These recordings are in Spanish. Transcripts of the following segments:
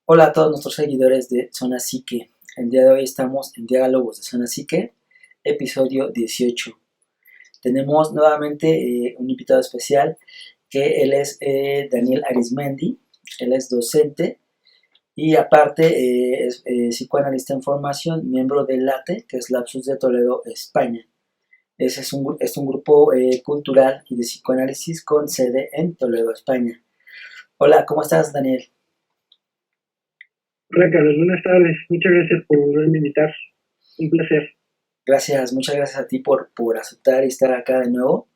Hola a todos nuestros seguidores de Zona Psique. El día de hoy estamos en Diálogos de Zona Psique, episodio 18. Tenemos nuevamente un invitado especial, que él es Daniel Arismendi. Él es docente y aparte es psicoanalista en formación, miembro del LATE, que es Lapsus de Toledo, España. Ese es un grupo cultural y de psicoanálisis con sede en Toledo, España. Hola, ¿cómo estás, Daniel? Hola Carlos, buenas tardes. Muchas gracias por volverme a invitar. Un placer. Muchas gracias a ti por aceptar y estar acá de nuevo.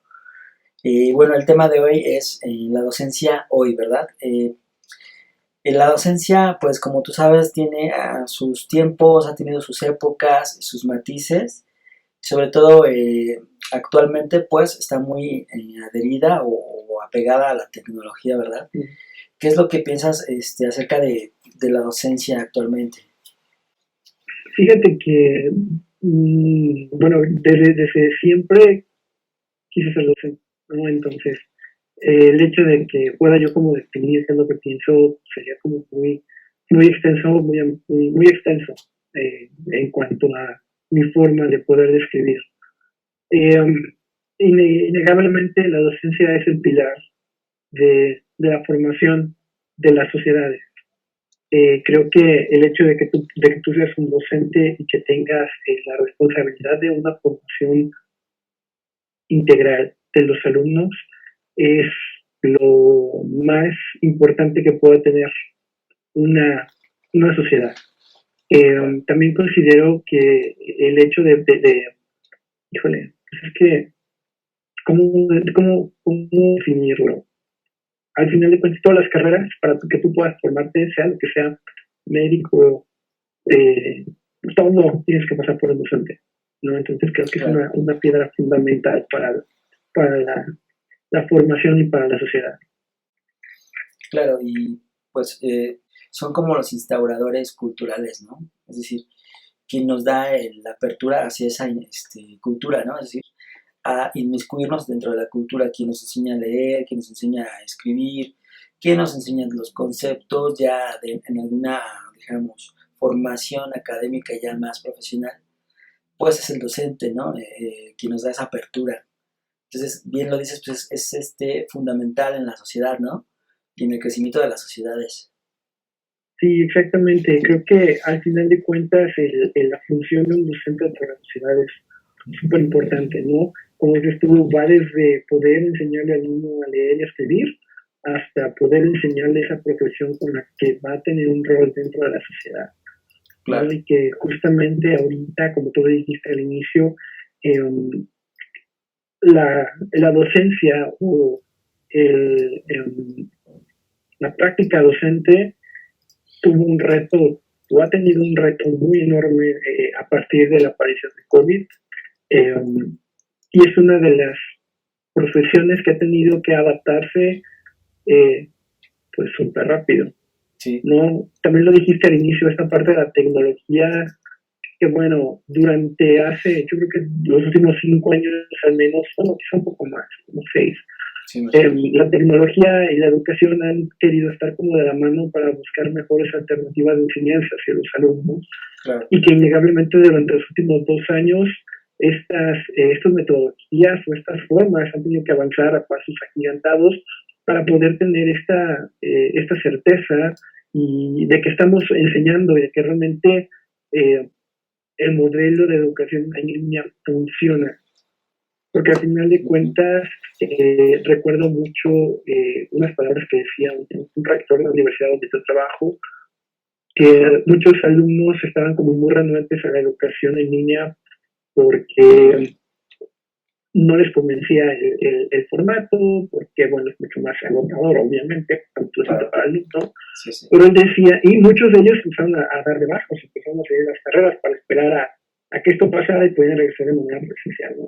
Bueno, el tema de hoy es la docencia hoy, ¿verdad? La docencia, pues como tú sabes, tiene sus tiempos, ha tenido sus épocas, sus matices. Sobre todo actualmente, pues está muy adherida o apegada a la tecnología, ¿verdad? ¿Qué es lo que piensas acerca de la docencia actualmente? Fíjate que, bueno, desde siempre quise ser docente, ¿no? Entonces, el hecho de que pueda yo como definir qué es lo que pienso sería como muy extenso, muy extenso en cuanto a mi forma de poder describir. Eh, Innegablemente la docencia es el pilar de la formación de las sociedades. Creo que el hecho de que tú seas un docente y que tengas la responsabilidad de una formación integral de los alumnos es lo más importante que pueda tener una sociedad. También considero que el hecho híjole, pues es que, ¿cómo definirlo? Al final de cuentas, todas las carreras, para que tú puedas formarte, sea lo que sea, médico, eh, todo tienes que pasar por el docente, ¿no? Entonces creo que es Claro, una piedra fundamental para la formación y para la sociedad. claro, y pues son como los instauradores culturales, ¿no? Es decir, quien nos da la apertura hacia esa cultura, ¿no? Es decir, a inmiscuirnos dentro de la cultura, quien nos enseña a leer, quien nos enseña a escribir, quien nos enseña los conceptos ya en alguna, digamos, formación académica ya más profesional, pues es el docente, ¿no? Quien nos da esa apertura. Entonces, bien lo dices, pues es fundamental en la sociedad, ¿no? Y en el crecimiento de las sociedades. Sí, exactamente. Creo que al final de cuentas la función de un docente de la sociedad es súper importante, ¿no? Como dices tú, va desde poder enseñarle al niño a leer y a escribir hasta poder enseñarle esa profesión con la que va a tener un rol dentro de la sociedad, ¿no? Claro, Y que justamente ahorita, como tú dijiste al inicio, eh, la docencia o el, la práctica docente tuvo un reto o ha tenido un reto muy enorme a partir de la aparición de COVID. Eh, y es una de las profesiones que ha tenido que adaptarse eh, pues súper rápido. sí, ¿No? También lo dijiste al inicio, esta parte de la tecnología, que bueno, yo creo que los últimos 5 años al menos, bueno, quizá un poco más, como 6, sí, más o menos. la tecnología y la educación han querido estar como de la mano para buscar mejores alternativas de enseñanza hacia los alumnos Claro, y que innegablemente durante los últimos 2 años estas metodologías o estas formas han tenido que avanzar a pasos agigantados para poder tener esta certeza y de que estamos enseñando y de que realmente eh, el modelo de educación en línea funciona. Porque al final de uh-huh. cuentas, recuerdo mucho unas palabras que decía un rector de la universidad donde yo trabajo, que muchos alumnos estaban como muy renuentes a la educación en línea porque no les convencía el formato, porque bueno, es mucho más agotador, obviamente, tanto Claro, para el alumno, sí, sí, pero él decía, y muchos de ellos empezaron a dar de bajos, empezaron a seguir las carreras para esperar a que esto pasara y pudieran regresar de manera presencial, ¿no?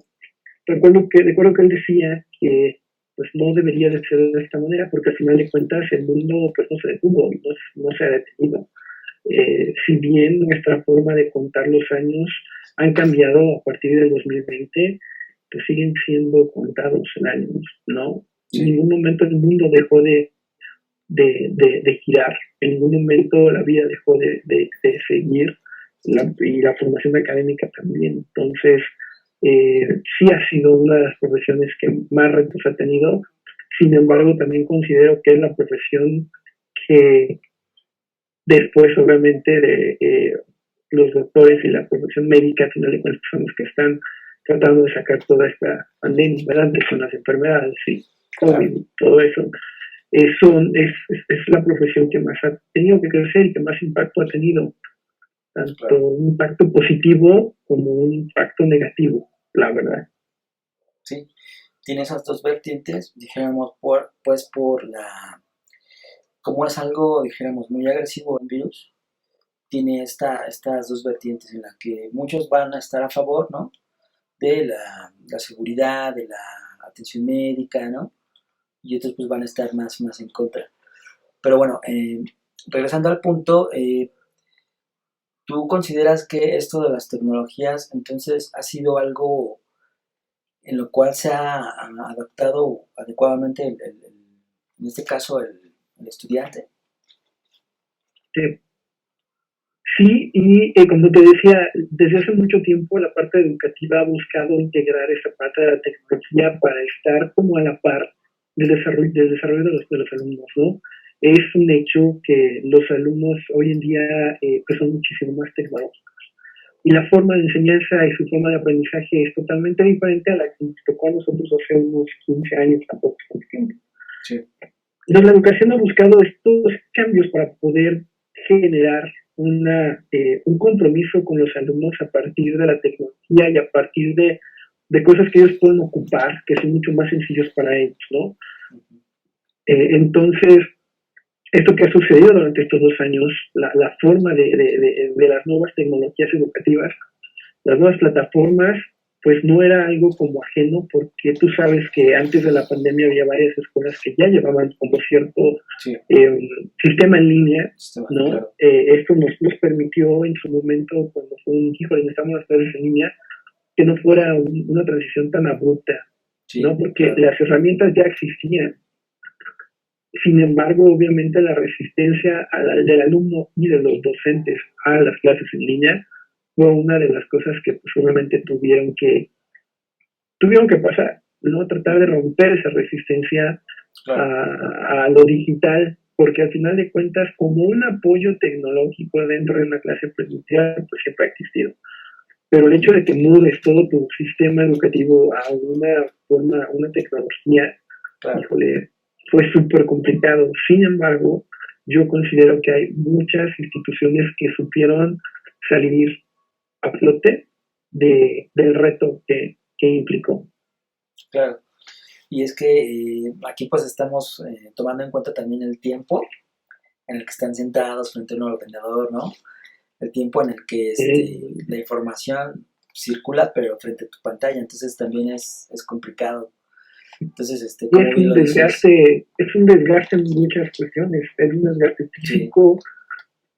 Recuerdo que él decía que pues no debería de ser de esta manera porque al final de cuentas el mundo pues no se detuvo, no se ha detenido. Si bien nuestra forma de contar los años han cambiado a partir del 2020, pues siguen siendo contados en años, ¿no? En sí, ningún momento el mundo dejó de girar. En ningún momento la vida dejó de seguir y la formación académica también. Entonces, sí ha sido una de las profesiones que más retos ha tenido. Sin embargo, también considero que es la profesión que después, obviamente, de los doctores y la profesión médica, al final de cuentas, son los que están tratando de sacar toda esta pandemia, ¿verdad? Con las enfermedades y COVID y todo eso. Es la profesión que más ha tenido que crecer y que más impacto ha tenido, tanto un impacto positivo como un impacto negativo, la verdad. Sí, tiene esas dos vertientes, dijéramos, por la, como es algo, dijéramos, muy agresivo el virus, tiene estas dos vertientes en las que muchos van a estar a favor, ¿no? De la seguridad, de la atención médica, ¿no? Y otros pues van a estar más en contra. Pero bueno, regresando al punto, ¿tú consideras que esto de las tecnologías entonces ha sido algo en lo cual se ha adaptado adecuadamente, en este caso, el estudiante? Sí, y como te decía, desde hace mucho tiempo la parte educativa ha buscado integrar esa parte de la tecnología para estar como a la par del desarrollo de los alumnos, ¿no? Es un hecho que los alumnos hoy en día pues son muchísimo más tecnológicos. Y la forma de enseñanza y su forma de aprendizaje es totalmente diferente a la que nos tocó a nosotros hace unos 15 años, tampoco es tanto tiempo. Sí. Entonces, la educación ha buscado estos cambios para poder generar un compromiso con los alumnos a partir de la tecnología y a partir de cosas que ellos pueden ocupar, que son mucho más sencillos para ellos, ¿no? Entonces, esto que ha sucedido durante estos 2 años, la forma de las nuevas tecnologías educativas, las nuevas plataformas, pues no era algo como ajeno, porque tú sabes que antes de la pandemia había varias escuelas que ya llevaban como cierto sistema en línea, ¿no? Claro. Esto nos permitió en su momento, cuando fue un híjole, necesitamos las clases en línea, que no fuera una transición tan abrupta, ¿no? Porque las herramientas ya existían. Sin embargo, obviamente la resistencia del alumno y de los docentes a las clases en línea fue una de las cosas que pues, obviamente tuvieron que pasar, ¿no? Tratar de romper esa resistencia a lo digital, porque al final de cuentas, como un apoyo tecnológico dentro de una clase presencial, pues siempre ha existido. Pero el hecho de que mudes todo tu sistema educativo a una tecnología, híjole, fue súper complicado. Sin embargo, yo considero que hay muchas instituciones que supieron salir a flote del reto que implicó. Claro, y es que aquí pues estamos tomando en cuenta también el tiempo en el que están sentados frente a un ordenador, ¿no? El tiempo en el que la información circula pero frente a tu pantalla, entonces también es complicado. Entonces, como es un desgaste, es un desgaste en muchas cuestiones, es un desgaste físico,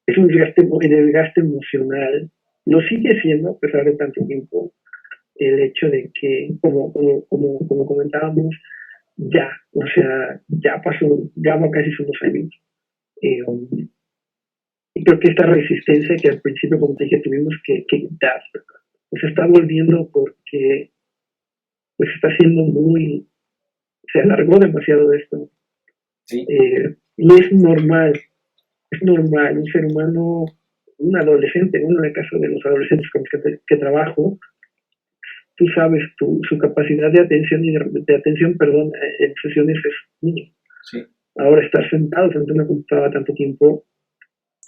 es un desgaste emocional, lo sigue siendo a pesar de tanto tiempo, el hecho de que, como comentábamos, ya pasó, ya casi son 2 años. Y creo que esta resistencia que al principio, como te dije, tuvimos que quitar, pues está volviendo porque pues está siendo se alargó demasiado esto. Sí. Y es normal, un ser humano, un adolescente, bueno, en el caso de los adolescentes con los que trabajo, tú sabes, su capacidad de atención en sesiones es mínima. Sí. Ahora estar sentado frente a una computadora tanto tiempo,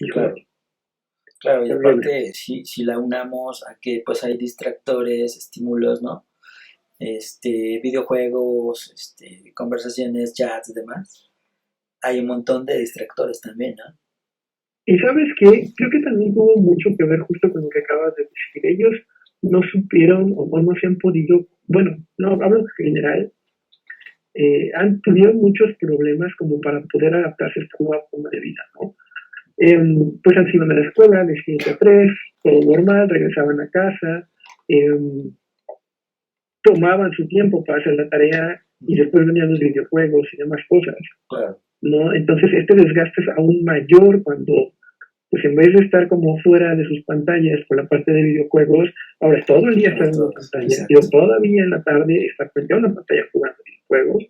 claro, y aparte si la unamos a que pues hay distractores, estímulos, ¿no? Videojuegos, conversaciones, chats, demás, hay un montón de distractores también, ¿no? Y ¿sabes qué? Creo que también tuvo mucho que ver justo con lo que acabas de decir. Ellos no supieron o no se han podido, bueno, no hablo en general, tuvieron muchos problemas como para poder adaptarse a esta nueva forma de vida, ¿no? Pues han ido a la escuela de 7 a 3, todo normal, regresaban a casa, tomaban su tiempo para hacer la tarea y después venían los videojuegos y demás cosas. Claro. ¿no? Entonces este desgaste es aún mayor cuando, pues en vez de estar como fuera de sus pantallas por la parte de videojuegos, ahora todo el día está en una pantalla, yo todavía en la tarde está frente a una pantalla jugando videojuegos,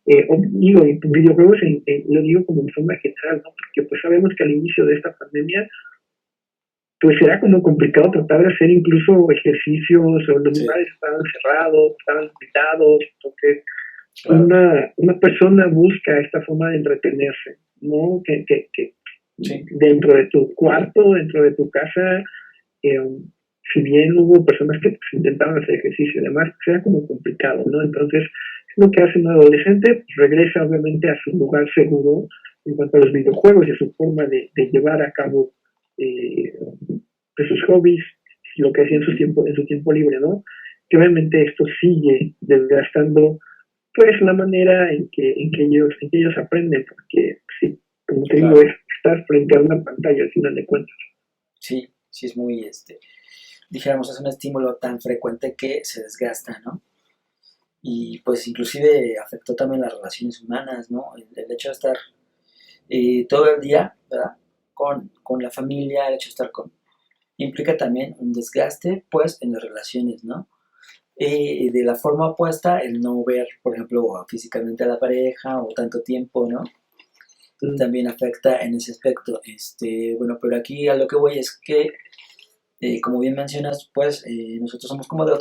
digo, videojuegos lo digo como en forma general, ¿no? Porque pues sabemos que al inicio de esta pandemia pues era como complicado tratar de hacer incluso ejercicios, o los lugares estaban cerrados, estaban limitados, entonces una persona busca esta forma de entretenerse, ¿no? Que dentro de tu cuarto, dentro de tu casa, si bien hubo personas que pues, intentaban hacer ejercicio y demás, pues era como complicado, ¿no? Entonces, lo que hace un adolescente, pues regresa obviamente a su lugar seguro en cuanto a los videojuegos y a su forma de llevar a cabo de sus hobbies, lo que hacía en su tiempo libre, ¿no? Que obviamente esto sigue desgastando pues la manera en que ellos aprenden, porque sí, como te digo, es estar frente a una pantalla al final de cuentas. Sí, sí es muy, dijéramos, es un estímulo tan frecuente que se desgasta, ¿no? Y pues inclusive afectó también las relaciones humanas, ¿no? El hecho de estar todo el día, ¿verdad? Con la familia, el hecho de estar implica también un desgaste, pues, en las relaciones, ¿no? De la forma opuesta, el no ver, por ejemplo, físicamente a la pareja o tanto tiempo, ¿no? También afecta en ese aspecto. Bueno, pero aquí a lo que voy es que, como bien mencionas, pues, nosotros somos como de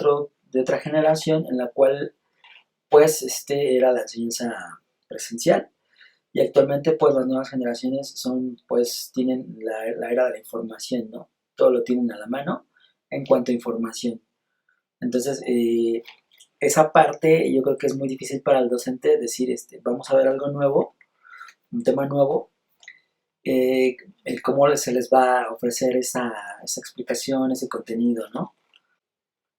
otra generación en la cual, pues, era la enseñanza presencial. Y actualmente, pues, las nuevas generaciones tienen la era de la información, ¿no? Todo lo tienen a la mano en cuanto a información. Entonces, esa parte yo creo que es muy difícil para el docente decir, vamos a ver algo nuevo, un tema nuevo, el cómo se les va a ofrecer esa explicación, ese contenido, ¿no?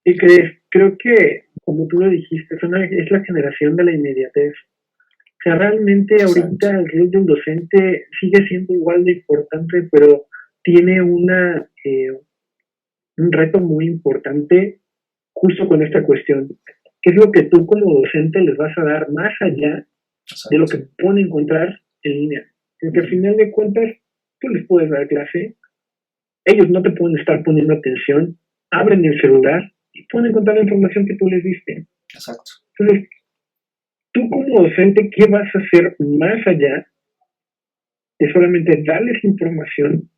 Y creo que, como tú lo dijiste, es la generación de la inmediatez. O sea, realmente ahorita el rol del docente sigue siendo igual de importante, pero tiene un reto muy importante justo con esta cuestión. ¿Qué es lo que tú como docente les vas a dar más allá de lo que pueden encontrar en línea? Porque al final de cuentas, tú les puedes dar clase, ellos no te pueden estar poniendo atención, abren el celular y pueden encontrar la información que tú les diste. Exacto. Entonces, tú como docente, ¿qué vas a hacer más allá de solamente darles información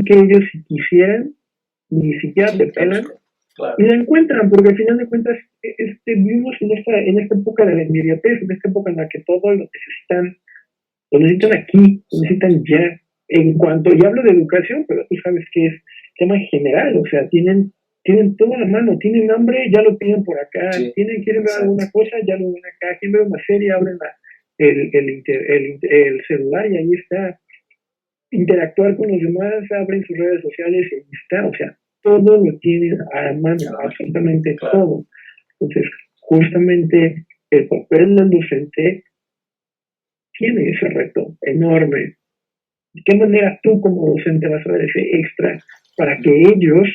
que ellos si quisieran, ni siquiera te pelan, y la encuentran, porque al final de cuentas vivimos en esta época de la inmediatez, en esta época en la que todo lo necesitan aquí, lo necesitan ya. En cuanto, y hablo de educación, pero tú sabes que es tema general, o sea, tienen todo a la mano, tienen hambre, ya lo piden por acá, quieren ver alguna cosa, ya lo ven acá, quieren ver una serie, abren el celular y ahí está. Interactuar con los demás, abren sus redes sociales y ahí está, o sea, todo lo tienen a la mano, absolutamente todo. Entonces, justamente el papel del docente tiene ese reto enorme. ¿De qué manera tú como docente vas a dar ese extra para que ellos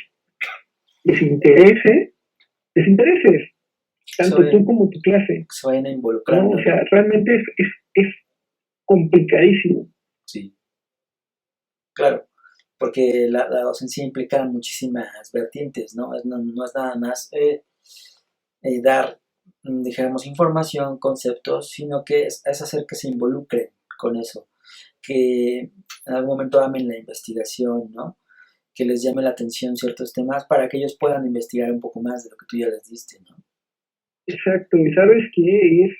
les intereses, tanto tú como tu clase? Se vayan a involucrar. ¿No? O sea, realmente es complicadísimo. Sí. Claro, porque la docencia implica muchísimas vertientes, ¿no? No es nada más dar, dijéramos, información, conceptos, sino que es hacer que se involucren con eso, que en algún momento amen la investigación, ¿no? Que les llame la atención ciertos temas para que ellos puedan investigar un poco más de lo que tú ya les diste, ¿no? Exacto, y ¿sabes qué?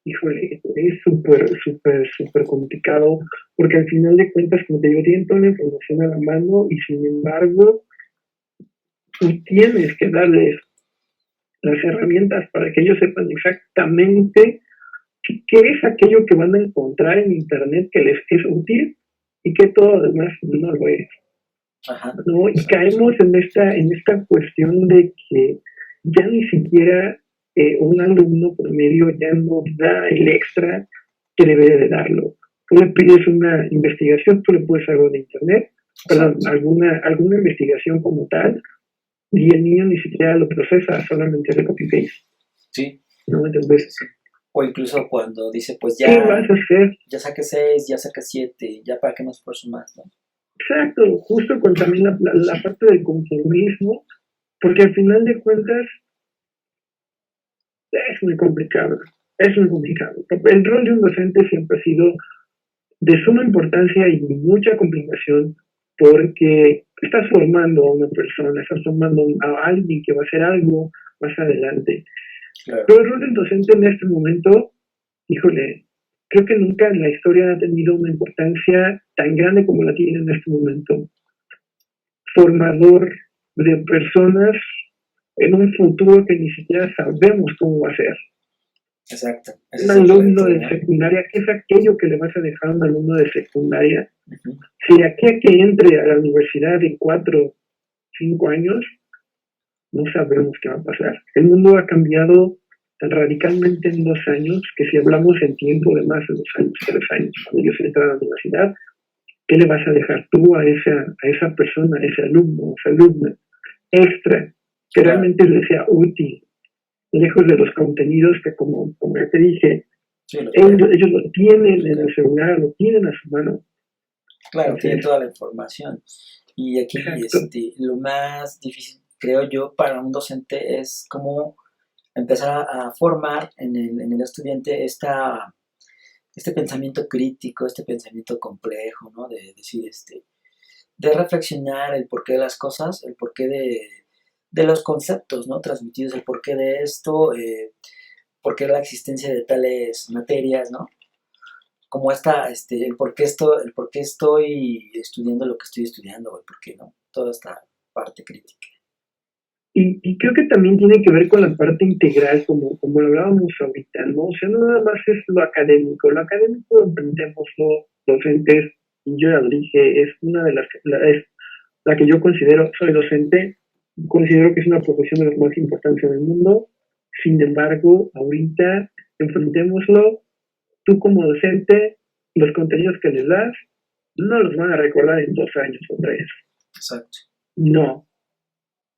Híjole, es súper complicado, porque al final de cuentas, como te digo, tienen toda la información a la mano y sin embargo, tú tienes que darles las herramientas para que ellos sepan exactamente qué es aquello que van a encontrar en Internet que les es útil y que todo lo demás no lo es. Ajá. ¿No? Y caemos en esta cuestión de que ya ni siquiera un alumno promedio ya no da el extra que debe de darlo. Tú le pides una investigación, tú le puedes algo de internet, perdón, alguna investigación como tal, y el niño ni siquiera lo procesa, solamente hace copy-paste. Sí. ¿No? Entonces, O incluso cuando dice, pues ¿qué vas a hacer? ya saqué 6, ya saqué 7, ya para qué me esfuerzo más, ¿no? Exacto, justo con también la parte del conformismo, porque al final de cuentas es muy complicado, es muy complicado. El rol de un docente siempre ha sido de suma importancia y mucha complicación porque estás formando a una persona, estás formando a alguien que va a hacer algo más adelante. Claro. Pero el rol del docente en este momento, híjole, creo que nunca en la historia ha tenido una importancia tan grande como la tiene en este momento. Formador de personas en un futuro que ni siquiera sabemos cómo va a ser. Exacto. Un alumno de secundaria, ¿qué es aquello que le vas a dejar a un alumno de secundaria? Uh-huh. Si de aquí a que entre a la universidad en 4, 5 años, no sabemos qué va a pasar. El mundo ha cambiado tan radicalmente en 2 años que si hablamos en tiempo de más de 2 años, 3 años, cuando ellos entran a la universidad, ¿qué le vas a dejar tú a esa persona, a ese alumno, a esa alumna extra, que realmente le sea útil? Lejos de los contenidos que, como ya te dije, sí, ellos lo tienen en el celular, lo tienen a su mano. Claro, entonces, tienen toda la información. Y aquí lo más difícil, creo yo, para un docente es como empezar a formar en el estudiante este pensamiento crítico, este pensamiento complejo, ¿no? De decir, de reflexionar el porqué de las cosas, el porqué de los conceptos, ¿no? Transmitidos, el porqué de esto, porqué la existencia de tales materias, ¿no? Como el por qué estoy estudiando lo que estoy estudiando, o el por qué, ¿no? Toda esta parte crítica. Y creo que también tiene que ver con la parte integral, como hablábamos ahorita, ¿no? O sea, no nada más es lo académico emprendemos los docentes, y yo ya lo dije, es una de es la que yo considero, soy docente, considero que es una profesión de las más importantes del mundo. Sin embargo, ahorita enfrentémoslo, tú como docente, los contenidos que les das, no los van a recordar en 2 años o 3. Exacto. No. O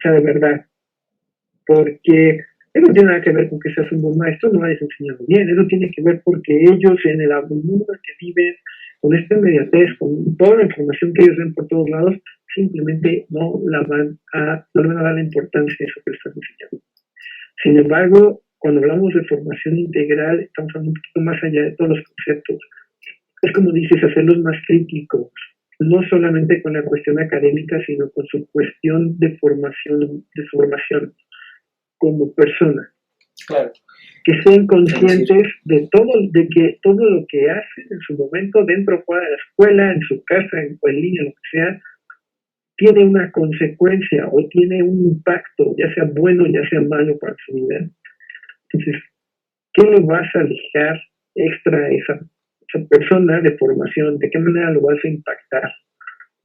sea, de verdad. Porque eso no tiene nada que ver con que seas un buen maestro, no hayas enseñado bien. Eso tiene que ver porque ellos en el mundo en que viven, con esta inmediatez, con toda la información que ellos ven por todos lados, simplemente no le van a dar la importancia a eso que están enseñando. Sin embargo, cuando hablamos de formación integral, estamos hablando un poquito más allá de todos los conceptos. Es como dices, hacerlos más críticos, no solamente con la cuestión académica, sino con su cuestión de formación como persona. Claro. Que sean conscientes de que todo lo que hacen en su momento, dentro o fuera de la escuela, en su casa, en línea, lo que sea, tiene una consecuencia o tiene un impacto, ya sea bueno, ya sea malo para su vida. Entonces, ¿qué le vas a dejar extra a esa persona de formación? ¿De qué manera lo vas a impactar?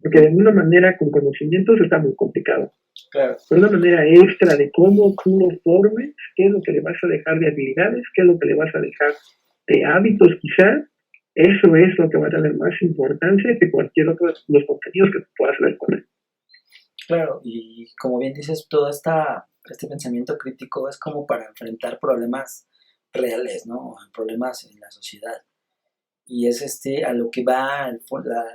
Porque de alguna manera con conocimientos está muy complicado. Claro. De una manera extra de cómo tú lo formes, qué es lo que le vas a dejar de habilidades, qué es lo que le vas a dejar de hábitos quizás, eso es lo que va a tener más importancia que cualquier otro de los contenidos que tú puedas ver con él. Claro, y como bien dices, todo este pensamiento crítico es como para enfrentar problemas reales, ¿no? Problemas en la sociedad. Y es a lo que va el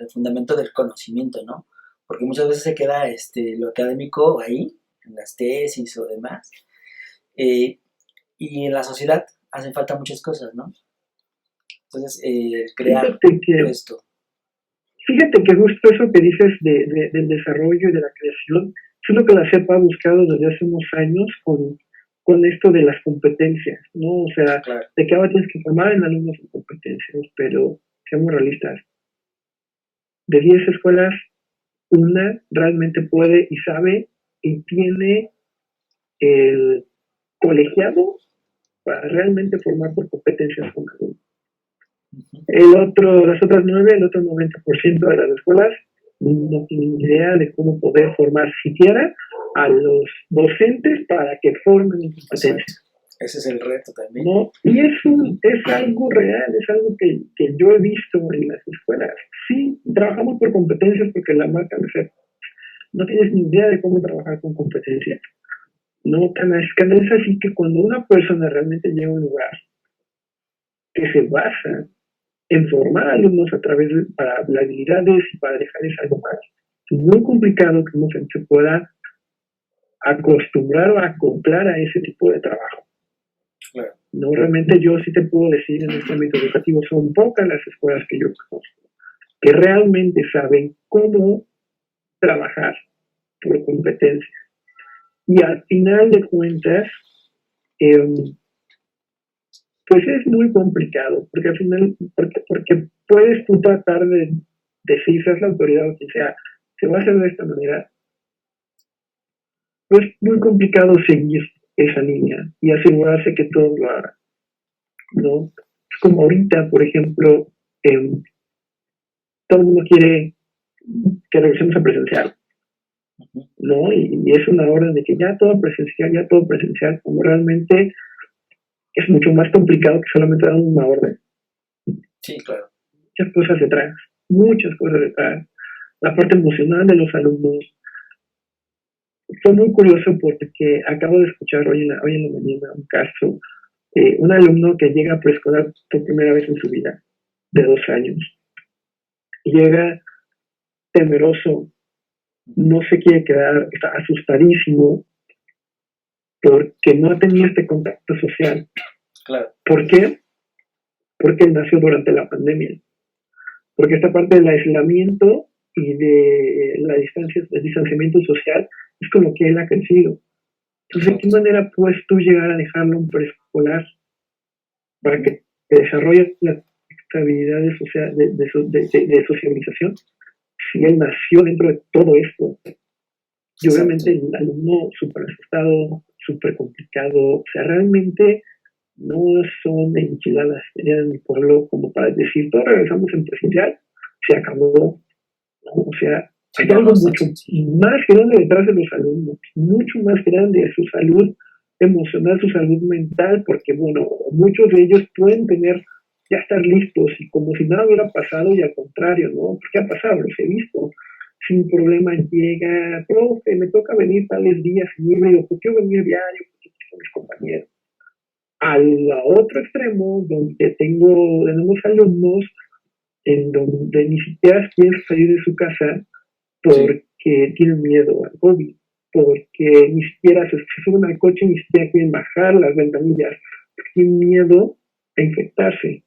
fundamento del conocimiento, ¿no? Porque muchas veces se queda lo académico ahí, en las tesis o demás, y en la sociedad hacen falta muchas cosas, ¿no? Entonces, crear esto. Fíjate que justo eso que dices del desarrollo y de la creación, es lo que la CEP ha buscado desde hace unos años con esto de las competencias, ¿no? O sea, claro, de que ahora tienes que formar en alumnos en competencias, pero seamos realistas. De 10 escuelas, una realmente puede y sabe y tiene el colegiado para realmente formar por competencias con alumnos. Las otras 9, el otro 90% de las escuelas no tienen idea de cómo poder formar siquiera a los docentes para que formen en competencias. Ese es el reto también. ¿No? Y es algo real, es algo que yo he visto en las escuelas. Sí, trabajamos por competencias porque la marca de ser. No tienes ni idea de cómo trabajar con competencias. No tan es así que cuando una persona realmente llega a un lugar que se basa en formar alumnos a través de para habilidades y para dejarles algo más. Es muy complicado que uno se pueda acostumbrar o acoplar a ese tipo de trabajo. Claro. No, realmente yo sí te puedo decir en este ámbito educativo, son pocas las escuelas que yo conozco que realmente saben cómo trabajar por competencia. Y al final de cuentas, pues es muy complicado, porque al final, porque puedes tú tratar de decir, seas la autoridad o quien sea, se va a hacer de esta manera, pero es muy complicado seguir esa línea y asegurarse que todos lo hagan, ¿no? Es como ahorita, por ejemplo, todo el mundo quiere que regresemos a presencial, ¿no? Y es una orden de que ya todo presencial, como realmente es mucho más complicado que solamente dar una orden. Sí, claro. Muchas cosas detrás. La parte emocional de los alumnos. Fue muy curioso porque acabo de escuchar hoy en la mañana un caso, un alumno que llega a preescolar por primera vez en su vida, de 2 años. Llega temeroso, no se quiere quedar, está asustadísimo, porque no ha tenido este contacto social. Claro. ¿Por qué? Porque él nació durante la pandemia. Porque esta parte del aislamiento y de el distanciamiento social es con lo que él ha crecido. Entonces, ¿de qué manera puedes tú llegar a dejarlo en preescolar para que desarrolle las habilidades de socialización si él nació dentro de todo esto? Y obviamente el alumno súper asustado, súper complicado, o sea, realmente no son enchiladas en mi pueblo como para decir, todos regresamos en presencial, se acabó, ¿no? O sea, hay algo mucho más grande detrás de los alumnos, mucho más grande de su salud emocional, su salud mental, porque bueno, muchos de ellos pueden ya estar listos y como si nada hubiera pasado y al contrario, ¿no? ¿Qué ha pasado? Los he visto. Sin problema llega, profe, me toca venir tales días híbrido, ¿por qué venir diario? Porque son mis compañeros. Al otro extremo, donde tenemos alumnos en donde ni siquiera quieren salir de su casa porque tienen miedo al COVID, porque ni siquiera se suben al coche, ni siquiera quieren bajar las ventanillas, porque tienen miedo a infectarse.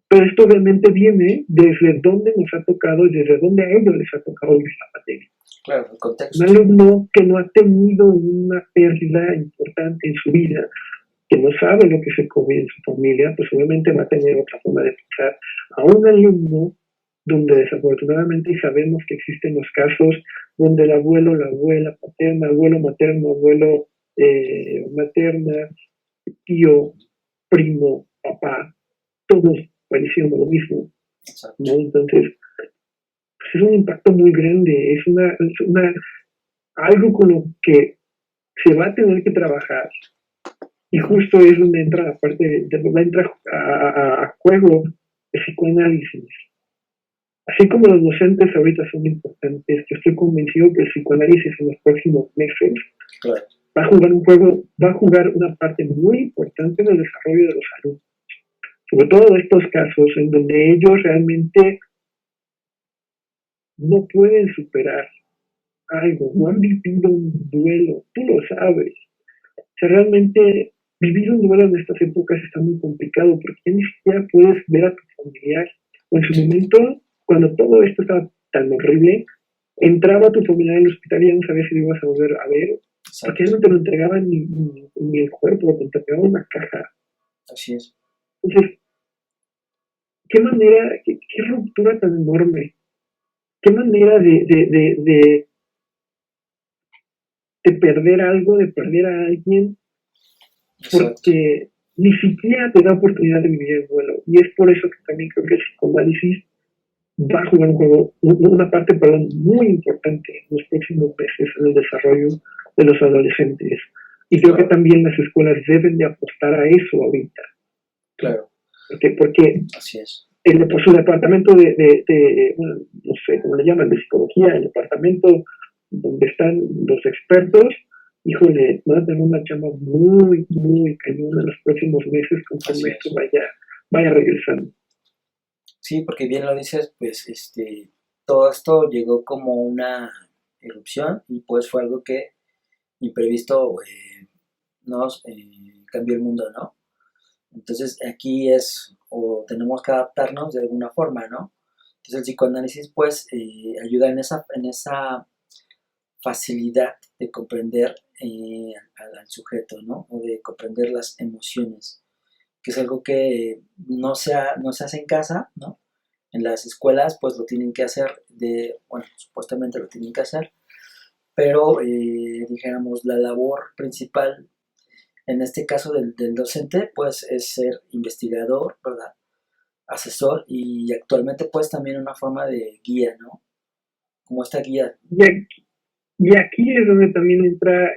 Pero esto obviamente viene desde donde nos ha tocado y desde donde a ellos les ha tocado la pandemia. Claro, el contexto. Un alumno que no ha tenido una pérdida importante en su vida, que no sabe lo que es el COVID en su familia, pues obviamente va a tener otra forma de pensar. A un alumno donde desafortunadamente sabemos que existen los casos donde el abuelo, la abuela paterna, abuelo materno, abuelo materna, tío, primo, papá, todos padecieron lo mismo, ¿no? Entonces, pues es un impacto muy grande, es algo con lo que se va a tener que trabajar. Y justo es donde entra la parte, entra a juego el psicoanálisis. Así como los docentes ahorita son importantes, yo estoy convencido que el psicoanálisis en los próximos meses va a jugar una parte muy importante en el desarrollo de los alumnos. Sobre todo estos casos en donde ellos realmente no pueden superar algo, no han vivido un duelo, tú lo sabes. O sea, realmente vivir un duelo en estas épocas está muy complicado porque ni siquiera puedes ver a tu familiar. O en su momento, cuando todo esto estaba tan horrible, entraba tu familiar al hospital y ya no sabías si lo ibas a volver a ver, porque ya no te lo entregaban ni el cuerpo, te entregaban una caja. Así es. Entonces, qué manera, qué ruptura tan enorme, qué manera de perder algo, de perder a alguien, porque ni siquiera te da oportunidad de vivir el duelo. Y es por eso que también creo que el psicoanálisis va a jugar una parte muy importante en los próximos meses en el desarrollo de los adolescentes. Y creo que también las escuelas deben de apostar a eso ahorita. Claro. Porque así es. Su departamento bueno, no sé cómo le llaman, de psicología, el departamento donde están los expertos, híjole, van a tener una chamba muy, muy cañona en los próximos meses conforme esto vaya regresando. Sí, porque bien lo dices, pues todo esto llegó como una erupción y pues fue algo que imprevisto nos cambió el mundo, ¿no? Entonces aquí es, o tenemos que adaptarnos de alguna forma, ¿no? Entonces el psicoanálisis pues ayuda en esa facilidad de comprender al sujeto, ¿no? O de comprender las emociones, que es algo que no se hace en casa, ¿no? En las escuelas pues lo tienen que hacer bueno, supuestamente lo tienen que hacer, pero dijéramos la labor principal en este caso del docente pues es ser investigador, ¿verdad? Asesor y actualmente pues también una forma de guía, ¿no? Como esta guía. Y aquí es donde también entra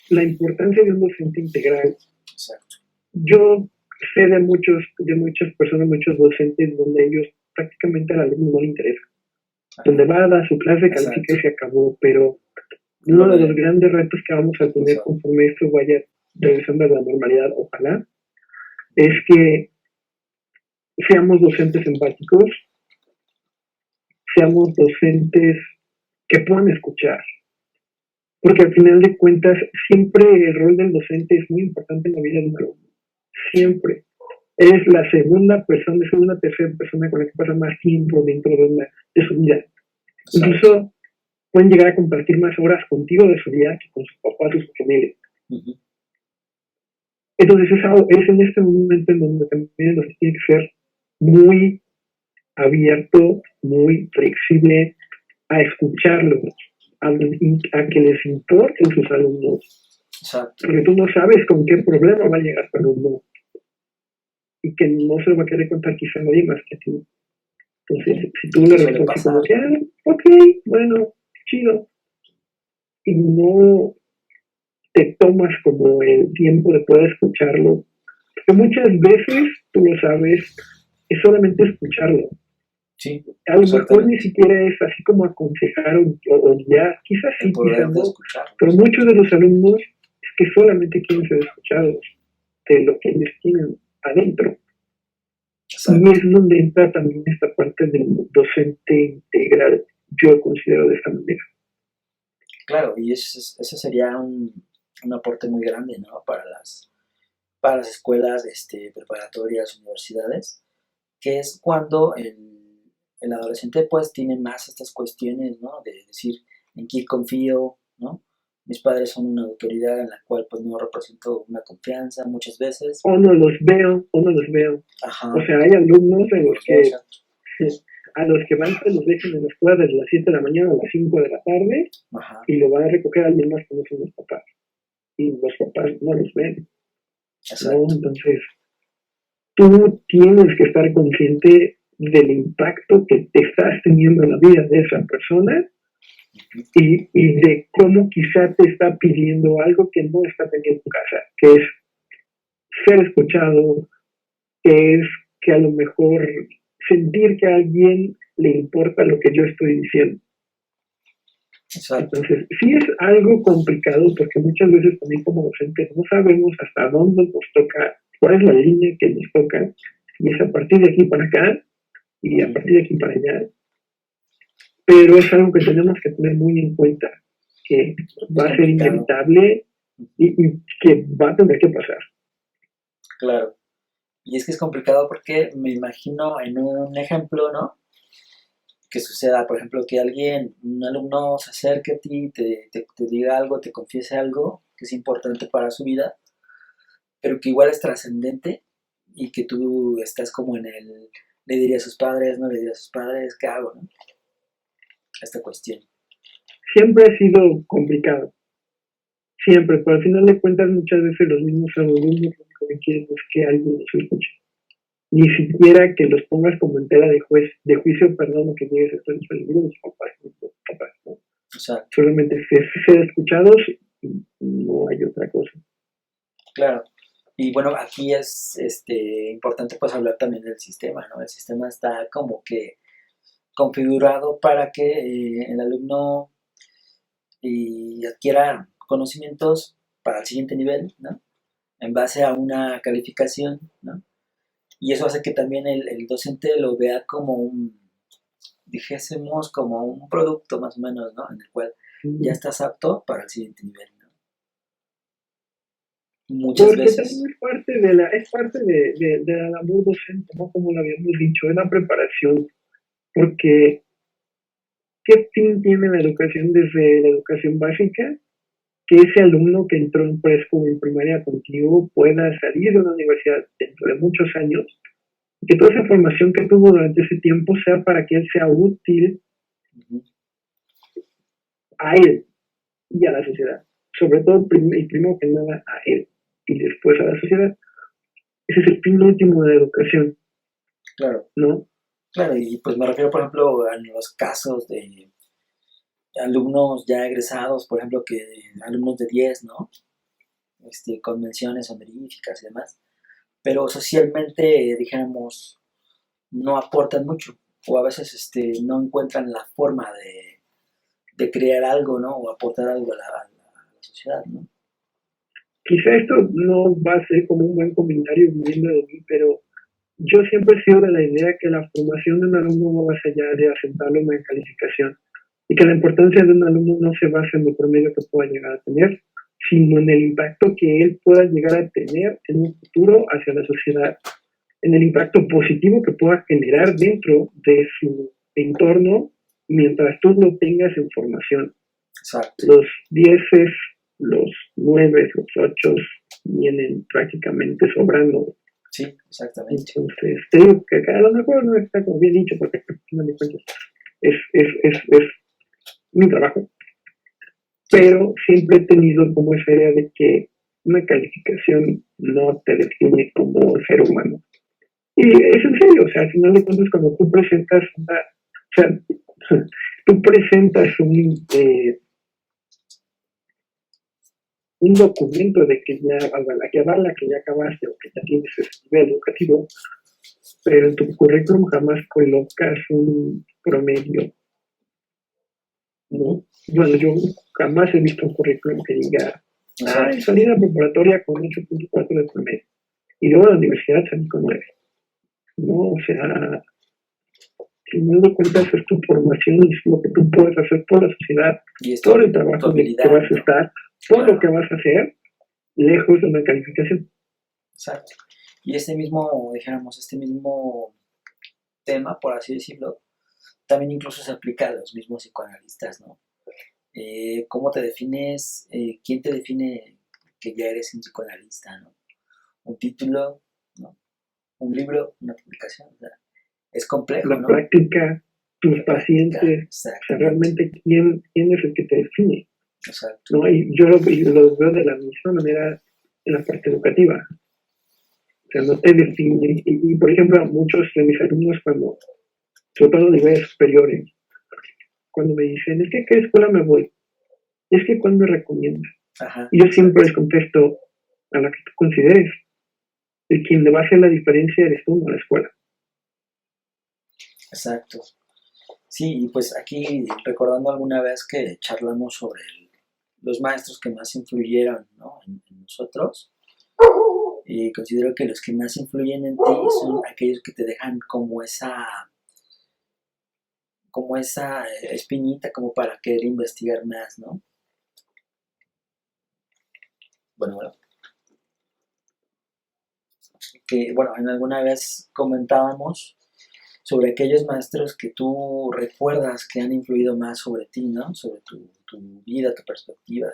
la importancia de un docente integral. Exacto. Yo sé de muchas personas, muchos docentes, donde ellos prácticamente al alumno no le interesa. Donde va a dar su clase, califica y se acabó, pero uno de los grandes retos que vamos a tener conforme esto vaya regresando a la normalidad, ojalá, es que seamos docentes empáticos, seamos docentes que puedan escuchar, porque al final de cuentas siempre el rol del docente es muy importante en la vida de un alumno, siempre. Es la segunda tercera persona con la que pasa más tiempo dentro de su vida. Incluso pueden llegar a compartir más horas contigo de su vida que con sus papás o su familia. Uh-huh. Entonces es en este momento en donde también nos tiene que ser muy abierto, muy flexible a escucharlos, a que les importen sus alumnos. Exacto. Porque tú no sabes con qué problema va a llegar tu alumno y que no se lo va a querer contar quizá nadie más que a ti. Entonces, si tú le respondes como que, ok, bueno, chido, y no te tomas como el tiempo de poder escucharlo, porque muchas veces, tú lo sabes, es solamente escucharlo. Sí, a lo mejor ni siquiera es así como aconsejar o guiar, quizás sí, quizás no, pero muchos de los alumnos es que solamente quieren ser escuchados de lo que ellos tienen adentro. Exacto. Y es donde entra también esta parte del docente integral, yo lo considero de esta manera. Claro, y eso sería un aporte muy grande, ¿no? Para las escuelas preparatorias, universidades, que es cuando el adolescente pues tiene más estas cuestiones, ¿no? De decir, ¿en quién confío? ¿No? Mis padres son una autoridad en la cual pues no represento una confianza muchas veces. O no los veo. Ajá. O sea, hay alumnos en los que a los que van se los dejan en la escuela desde las 7 de la mañana a las 5 de la tarde. Ajá. Y lo van a recoger alguien más que no son los papás. Y los papás no los ven. ¿No? Entonces, tú tienes que estar consciente del impacto que te estás teniendo en la vida de esa persona y de cómo quizá te está pidiendo algo que no está teniendo en casa, que es ser escuchado, que es que a lo mejor sentir que a alguien le importa lo que yo estoy diciendo. Exacto. Entonces, sí es algo complicado porque muchas veces también como docentes no sabemos hasta dónde nos toca, cuál es la línea que nos toca, y es a partir de aquí para acá y a partir de aquí para allá. Pero es algo que tenemos que tener muy en cuenta, que va a ser inevitable y que va a tener que pasar. Claro. Y es que es complicado porque me imagino en un ejemplo, ¿no? Que suceda, por ejemplo, que un alumno se acerque a ti, te diga algo, te confiese algo que es importante para su vida, pero que igual es trascendente y que tú estás como le diría a sus padres, no le diría a sus padres, ¿qué hago, no? Esta cuestión. Siempre ha sido complicado. Siempre, pero al final de cuentas muchas veces los mismos alumnos lo único que quieren es que alguien los escuche. Ni siquiera que los pongas como en tela de juicio, perdón, que llegues a estar en los papás, ¿no? Exacto. Solamente ser escuchados y no hay otra cosa. Claro. Y bueno, aquí es importante pues hablar también del sistema, ¿no? El sistema está como que configurado para que el alumno adquiera conocimientos para el siguiente nivel, ¿no? En base a una calificación, ¿no? y eso hace que también el docente lo vea como dijésemos, como un producto más o menos, ¿no? En el cual ya estás apto para el siguiente nivel, ¿no? Muchas Porque también veces. es parte de la labor docente, ¿no? Como lo habíamos dicho, es la preparación. Porque, ¿qué fin tiene la educación desde la educación básica? Que ese alumno que entró en preschool en primaria contigo pueda salir de una universidad dentro de muchos años, y que toda esa formación que tuvo durante ese tiempo sea para que él sea útil Uh-huh. a él y a la sociedad. Sobre todo, y primero que nada, a él y después a la sociedad. Ese es el fin último de la educación, Claro, ¿no? claro, y pues me refiero, por ejemplo, a los casos de alumnos ya egresados, por ejemplo, que alumnos de 10, ¿no? Con menciones honoríficas y demás, pero socialmente, dijéramos, no aportan mucho, o a veces no encuentran la forma de crear algo, ¿no? O aportar algo a la sociedad, ¿no? Quizá esto no va a ser como un buen comentario viniendo de mí, pero yo siempre he sido de la idea que la formación de un alumno no va más allá de asentarlo en una calificación, y que la importancia de un alumno no se basa en el promedio que pueda llegar a tener, sino en el impacto que él pueda llegar a tener en un futuro hacia la sociedad, en el impacto positivo que pueda generar dentro de su entorno mientras tú no tengas información. Exacto. Los 10, los 9, los 8 vienen prácticamente sobrando. Sí, exactamente. Entonces, te digo que acá a lo mejor no está como bien dicho, porque al final de cuentas es mi trabajo, pero siempre he tenido como esa idea de que una calificación no te define como ser humano. Y es en serio, o sea, al final de cuentas, cuando tú presentas o sea, tú presentas un documento de que avala que ya acabaste o que ya tienes ese nivel educativo, pero en tu currículum jamás colocas un promedio, ¿no? Bueno, yo jamás he visto un currículum que diga, ay, salí de la preparatoria con 8.4 de promedio, y luego a la universidad salí con 9. No, o sea, si no lo cuentas es tu formación y es lo que tú puedes hacer por la sociedad, Y es por el trabajo de que vas a estar, por lo que vas a hacer, lejos de una calificación. Exacto. Y este mismo tema, por así decirlo, también incluso se aplica a los mismos psicoanalistas, ¿no? ¿Cómo te defines? ¿Quién te define que ya eres un psicoanalista, ¿no? Un título, ¿no? Un libro, una publicación, o sea, es complejo, La ¿no? práctica, tus pacientes, o sea, realmente quién es el que te define. Exacto. ¿No? Y yo lo veo de la misma manera en la parte educativa. O sea, no te define. Y por ejemplo, a muchos de mis alumnos, sobre todo niveles superiores, cuando me dicen, es que ¿a qué escuela me voy? Es que ¿cuándo me recomiendas? Ajá, y yo siempre les contesto a la que tú consideres. El quien le va a hacer la diferencia eres tú, no la escuela. Exacto. Sí, y pues aquí recordando alguna vez que charlamos sobre los maestros que más influyeron, ¿no? en nosotros, y considero que los que más influyen en ti son aquellos que te dejan como esa espinita como para querer investigar más, ¿no? Bueno, que bueno, en alguna vez comentábamos sobre aquellos maestros que tú recuerdas que han influido más sobre ti, ¿no? Sobre tu vida, tu perspectiva.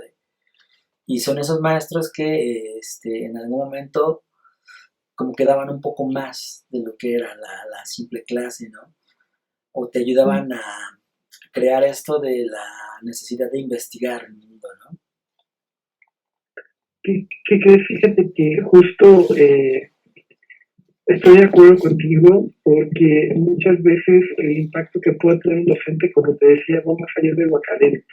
Y son esos maestros que en algún momento como que daban un poco más de lo que era la simple clase, ¿no? O te ayudaban a crear esto de la necesidad de investigar el mundo, ¿no? ¿Qué crees? Fíjate que justo estoy de acuerdo contigo porque muchas veces el impacto que puede tener un docente, como te decía, va más allá de lo académico.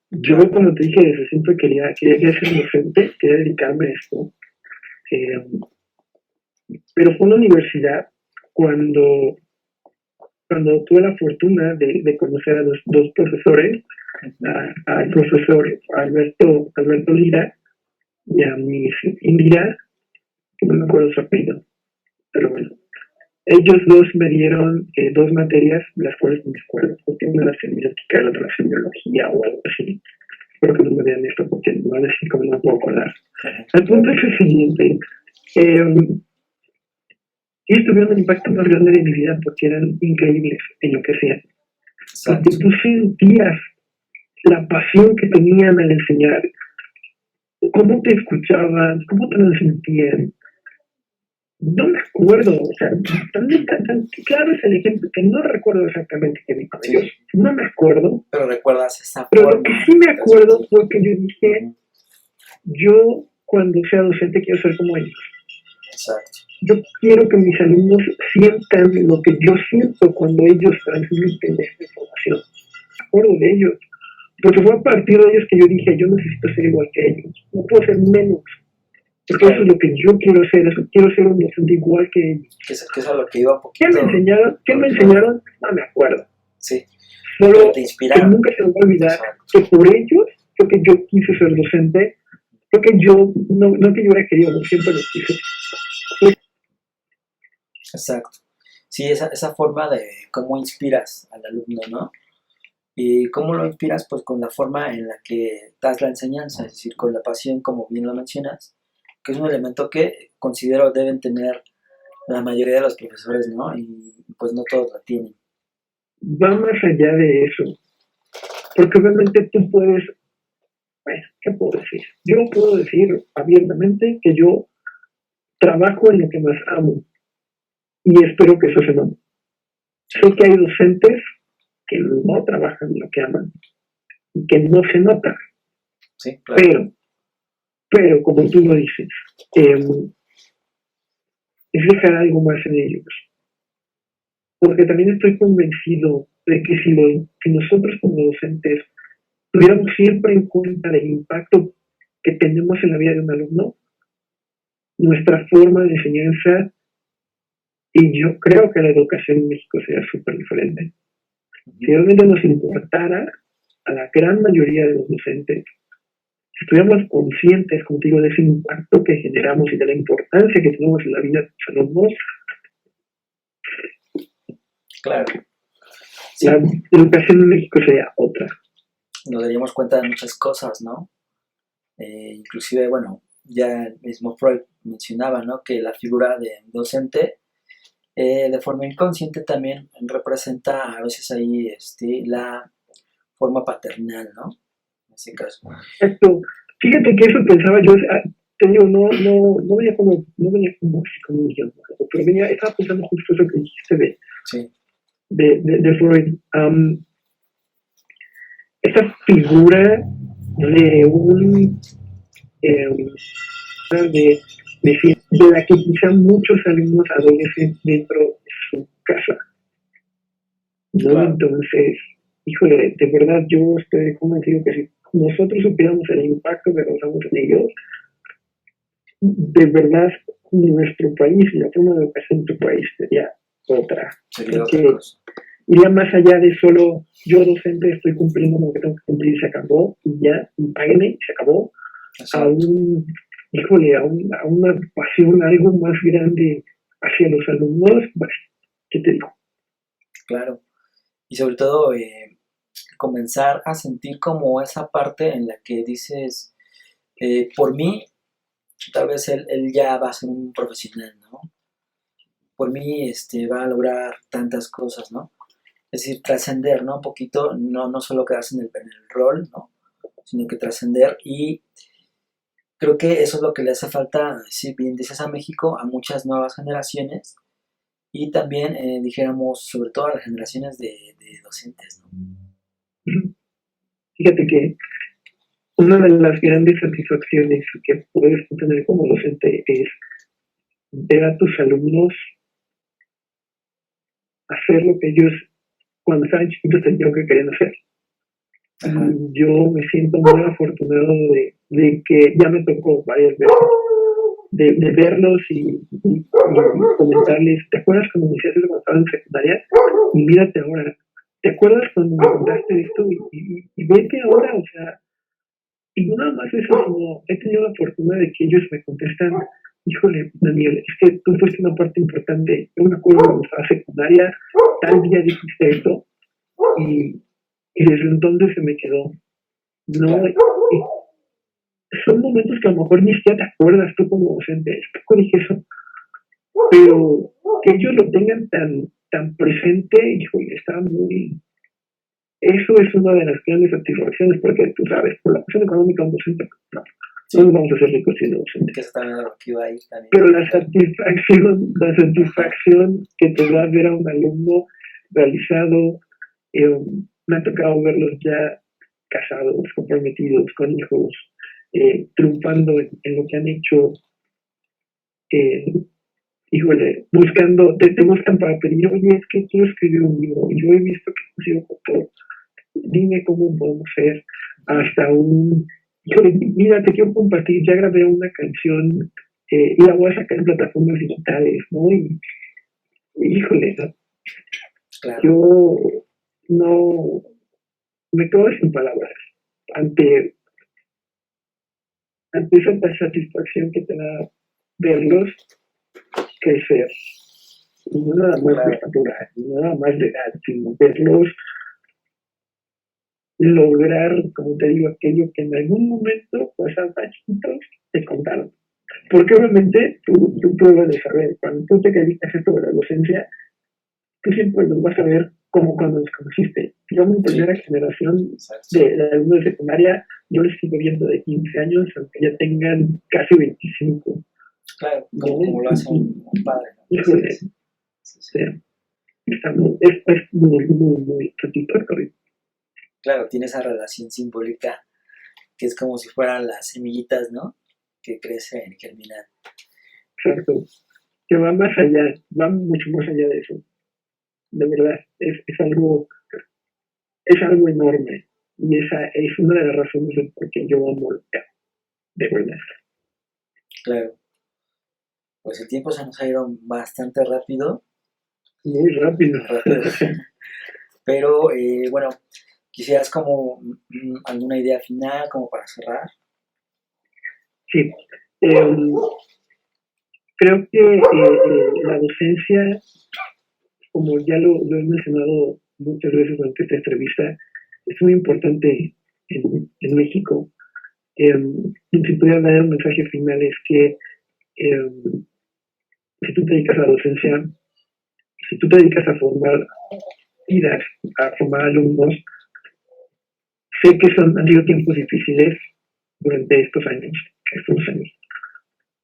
Yo cuando te dije eso, siempre quería ser docente, quería dedicarme a esto. Pero fue en la universidad cuando, cuando tuve la fortuna de conocer a los dos profesores, al profesor Alberto Lira y a mi Indira, que no me acuerdo su apellido. pero bueno. Ellos dos me dieron dos materias, las cuales no me acuerdo, porque una era semiótica y la otra era semiología o algo así. Espero que no me vean esto porque no van a decir cómo no me puedo acordar. El punto es el siguiente. Ellos tuvieron un impacto más grande de mi vida porque eran increíbles en lo que hacían. Porque tú sentías la pasión que tenían al enseñar, cómo te escuchaban, cómo te lo sentían. No me acuerdo, o sea, tan claro es el ejemplo que no recuerdo exactamente qué vi con ellos. No me acuerdo. Pero recuerdas esa pero forma. Lo que sí me acuerdo fue que yo dije, yo cuando sea docente quiero ser como ellos. Exacto. Yo quiero que mis alumnos sientan lo que yo siento cuando ellos transmiten esta información. Me acuerdo de ellos. Porque fue a partir de ellos que yo dije, yo necesito ser igual que ellos. No puedo ser menos. Porque eso es lo que yo quiero hacer. Eso quiero ser un docente igual que ellos. Que es a lo que iba un poquito. ¿Qué me enseñaron? No me acuerdo. Sí. Solo te inspiraron. que nunca se me va a olvidar que por ellos fue que yo quise ser docente. Fue que yo, no que yo hubiera querido, no siempre lo quise. Exacto. Sí, esa forma de cómo inspiras al alumno, ¿no? ¿Y cómo lo inspiras? Pues con la forma en la que das la enseñanza, es decir, con la pasión, como bien lo mencionas, que es un elemento que considero deben tener la mayoría de los profesores, ¿no? Y pues no todos la tienen. Va más allá de eso, porque obviamente tú puedes, bueno, ¿qué puedo decir? Yo puedo decir abiertamente que yo trabajo en lo que más amo y espero que eso se note. Sé que hay docentes que no trabajan en lo que aman y que no se nota. Sí, claro. Pero como tú lo dices, es dejar algo más en ellos. Porque también estoy convencido de que si nosotros como docentes tuviéramos siempre en cuenta el impacto que tenemos en la vida de un alumno, nuestra forma de enseñanza, y yo creo que la educación en México sería súper diferente. Si realmente nos importara a la gran mayoría de los docentes, si estuviéramos conscientes, como digo, de ese impacto que generamos y de la importancia que tenemos en la vida de los alumnos, claro. Sí. La educación en México sería otra. Nos daríamos cuenta de muchas cosas, ¿no? Inclusive, bueno, ya el mismo Freud mencionaba, ¿no? Que la figura de docente de forma inconsciente también representa a veces ahí la forma paternal, ¿no? En ese caso. Exacto. Fíjate que eso pensaba yo, te digo, no venía como yo, pero estaba pensando justo eso que dijiste de Freud. Esa figura de un de la que quizá muchos alumnos adolecen dentro de su casa, ¿no? Claro. Entonces, híjole, de verdad yo estoy convencido que si nosotros supiéramos el impacto que causamos en ellos, de verdad nuestro país y la forma de educación en tu país sería otra. Sería otra cosa. Iría más allá de solo yo docente estoy cumpliendo lo que tengo que cumplir y se acabó y ya, y páguenme y se acabó. A una pasión, algo más grande hacia los alumnos, bueno, ¿qué te digo? Claro, y sobre todo comenzar a sentir como esa parte en la que dices, por mí, tal vez él ya va a ser un profesional, ¿no? Por mí va a lograr tantas cosas, ¿no? Es decir, trascender, ¿no? Un poquito, no solo quedarse en el rol, ¿no? Sino que trascender, y creo que eso es lo que le hace falta, si bien dices, a México, a muchas nuevas generaciones, y también, dijéramos, sobre todo a las generaciones de docentes, ¿no? Fíjate que una de las grandes satisfacciones que puedes tener como docente es ver a tus alumnos hacer lo que ellos cuando estaban chiquitos tenían que querían hacer. Ajá. Yo me siento muy afortunado de que ya me tocó varias veces de verlos y comentarles, ¿te acuerdas cuando me decías eso cuando estaba en secundaria? Y mírate ahora, ¿te acuerdas cuando me contaste esto? Y vete ahora, o sea, y no nada más eso, sino he tenido la fortuna de que ellos me contestan híjole, Daniel, es que tú fuiste una parte importante. Yo me acuerdo cuando estaba secundaria, tal día dijiste esto, y, y desde entonces se me quedó. No, son momentos que a lo mejor ni siquiera te acuerdas tú como docente. Es que dije eso, pero que ellos lo tengan tan presente, híjole, está muy. Eso es una de las grandes satisfacciones, porque tú sabes, por la cuestión económica, un docente, no nos vamos a hacer ricos siendo docentes. Que eso también es lo que iba ahí también. Pero la satisfacción que te da ver a un alumno realizado, me ha tocado verlos ya casados, comprometidos, con hijos, triunfando en lo que han hecho, híjole, buscando, te buscan para pedir, oye, es que quiero escribir un libro, y yo he visto que has sido autor, dime cómo podemos hacer, hasta híjole, mira, te quiero compartir, ya grabé una canción, y la voy a sacar en plataformas digitales, ¿no? Y híjole, Claro. yo no me quedo sin palabras ante esa satisfacción que te da verlos crecer. Y no nada más de estatura, no nada más de edad, sino verlos lograr, como te digo, aquello que en algún momento, pues a más chiquitos, te contaron. Porque obviamente tú debes de saber, cuando tú te dedicas a esto de la docencia, tú siempre los vas a ver como cuando los conociste. Digamos, mi primera generación de alumnos de secundaria, yo les sigo viendo de 15 años, aunque ya tengan casi 25. Claro, como lo hace un padre. Híjole, es muy satisfactorio. Claro, tiene esa relación simbólica que es como si fueran las semillitas, ¿no? Que crecen, germinan. Exacto. Que va más allá, va mucho más allá de eso. De verdad, es algo enorme. Y esa es una de las razones de por qué yo amo el teatro. De verdad. Claro. Pues el tiempo se nos ha ido bastante rápido. Muy rápido. Pero, bueno, ¿quisieras como alguna idea final como para cerrar? Sí. Creo que la docencia, como ya lo he mencionado muchas veces durante esta entrevista, es muy importante en México. Si pudiera dar un mensaje final es que si tú te dedicas a la docencia, si tú te dedicas a formar vidas, a formar alumnos, sé que han sido tiempos difíciles durante estos años.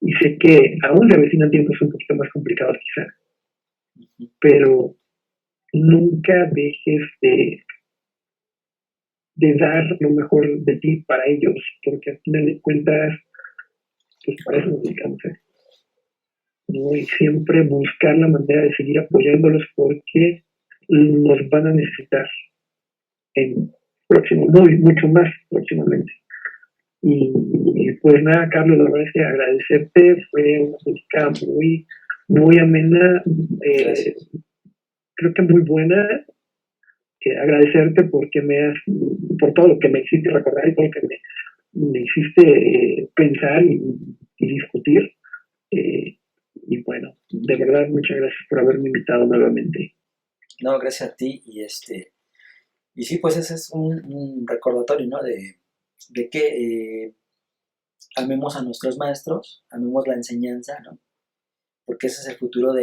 Y sé que aún se avecinan tiempos un poquito más complicados quizá, pero nunca dejes de dar lo mejor de ti para ellos, porque al final de cuentas, pues para eso nos dedicamos, ¿no? Y siempre buscar la manera de seguir apoyándolos porque nos van a necesitar mucho más próximamente. Y pues nada, Carlos, la verdad es que agradecerte, fue una plática muy amena, creo que muy buena. Agradecerte porque por todo lo que me hiciste recordar y todo lo que me hiciste pensar y discutir. Y bueno, de verdad, muchas gracias por haberme invitado nuevamente. No, gracias a ti. Y sí, pues ese es un recordatorio, ¿no? De que amemos a nuestros maestros, amemos la enseñanza, ¿no? Porque ese es el futuro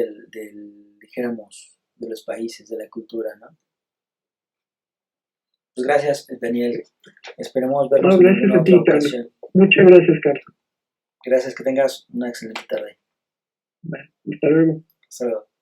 dijéramos, de los países, de la cultura, ¿no? Pues gracias, Daniel. Esperemos vernos en otra ocasión. Muchas gracias, Carlos. Gracias, que tengas una excelente tarde. Bueno, hasta luego. Hasta luego.